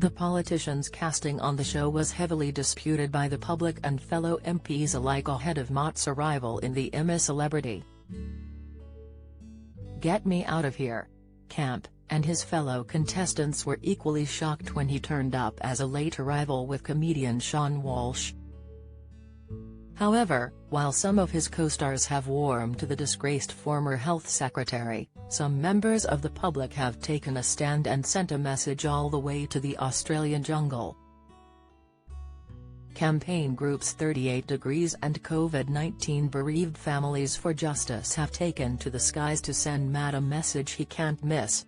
The politician's casting on the show was heavily disputed by the public and fellow MPs alike ahead of Mott's arrival in the I'm a Celebrity. "Get me out of here" camp, and his fellow contestants were equally shocked when he turned up as a late arrival with comedian Sean Walsh. However, while some of his co-stars have warmed to the disgraced former health secretary, some members of the public have taken a stand and sent a message all the way to the Australian jungle. Campaign groups 38 Degrees and COVID-19 bereaved families for justice have taken to the skies to send Matt a message he can't miss.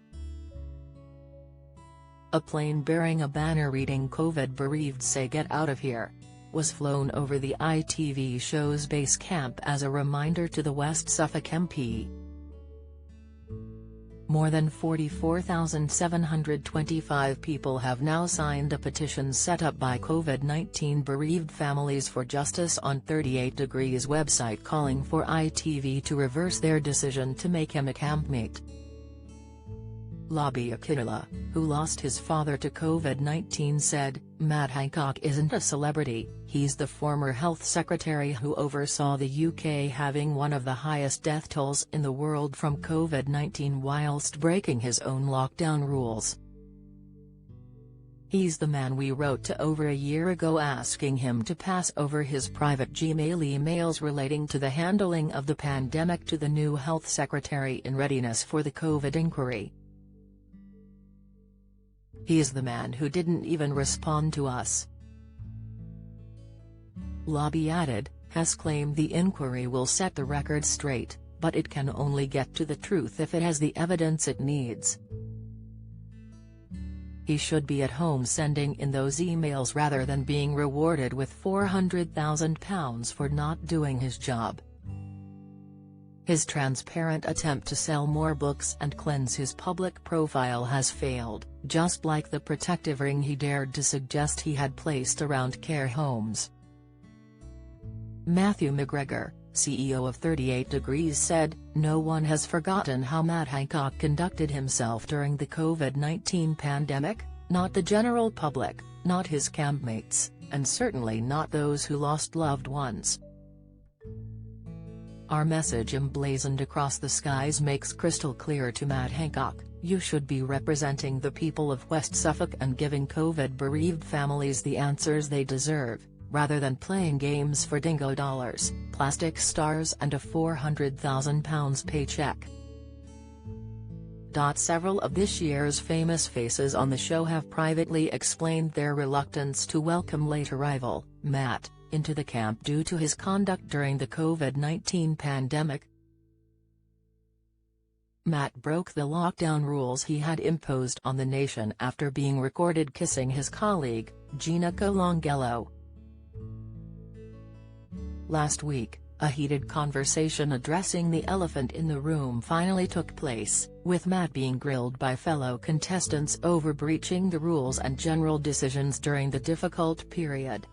A plane bearing a banner reading "COVID bereaved say get out of here" was flown over the ITV show's base camp as a reminder to the West Suffolk MP. More than 44,725 people have now signed a petition set up by COVID-19 bereaved families for justice on 38 Degrees website calling for ITV to reverse their decision to make him a campmate. Lobby Akila, who lost his father to COVID-19, said, "Matt Hancock isn't a celebrity, he's the former health secretary who oversaw the UK having one of the highest death tolls in the world from COVID-19 whilst breaking his own lockdown rules. He's the man we wrote to over a year ago asking him to pass over his private Gmail emails relating to the handling of the pandemic to the new health secretary in readiness for the COVID inquiry. He is the man who didn't even respond to us." Lobby added, has claimed the inquiry will set the record straight, but it can only get to the truth if it has the evidence it needs. He should be at home sending in those emails rather than being rewarded with £400,000 for not doing his job. His transparent attempt to sell more books and cleanse his public profile has failed, just like the protective ring he dared to suggest he had placed around care homes. Matthew McGregor, CEO of 38 Degrees, said, "No one has forgotten how Matt Hancock conducted himself during the COVID-19 pandemic, not the general public, not his campmates, and certainly not those who lost loved ones. Our message emblazoned across the skies makes crystal clear to Matt Hancock, you should be representing the people of West Suffolk and giving COVID-bereaved families the answers they deserve, rather than playing games for dingo dollars, plastic stars and a £400,000 paycheck." Several of this year's famous faces on the show have privately explained their reluctance to welcome late arrival, Matt, into the camp due to his conduct during the COVID-19 pandemic. Matt broke the lockdown rules he had imposed on the nation after being recorded kissing his colleague, Gina Colangelo. Last week, a heated conversation addressing the elephant in the room finally took place, with Matt being grilled by fellow contestants over breaching the rules and general decisions during the difficult period.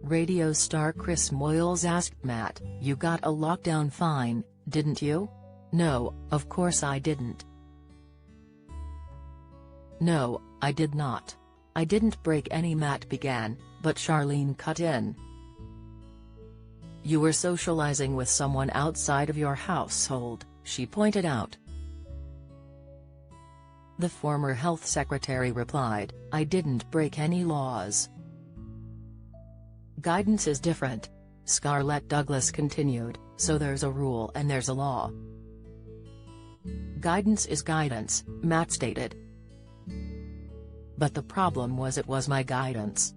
Radio star Chris Moyles asked Matt, "You got a lockdown fine, didn't you?" "No, of course I didn't." "No, I did not. I didn't break any," Matt began, but Charlene cut in. "You were socializing with someone outside of your household," she pointed out. The former health secretary replied, "I didn't break any laws." "Guidance is different," Scarlett Douglas continued, "so there's a rule and there's a law." "Guidance is guidance," Matt stated. "But the problem was it was my guidance."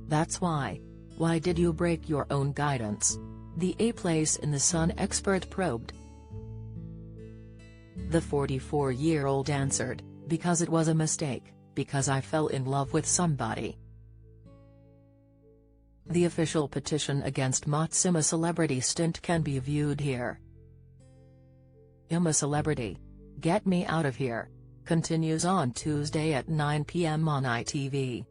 "That's why. Why did you break your own guidance?" the A Place in the Sun expert probed. The 44-year-old answered, "Because it was a mistake, because I fell in love with somebody." The official petition against Mott's I'm a Celebrity stint can be viewed here. I'm a Celebrity. Get Me Out of Here continues on Tuesday at 9 p.m. on ITV.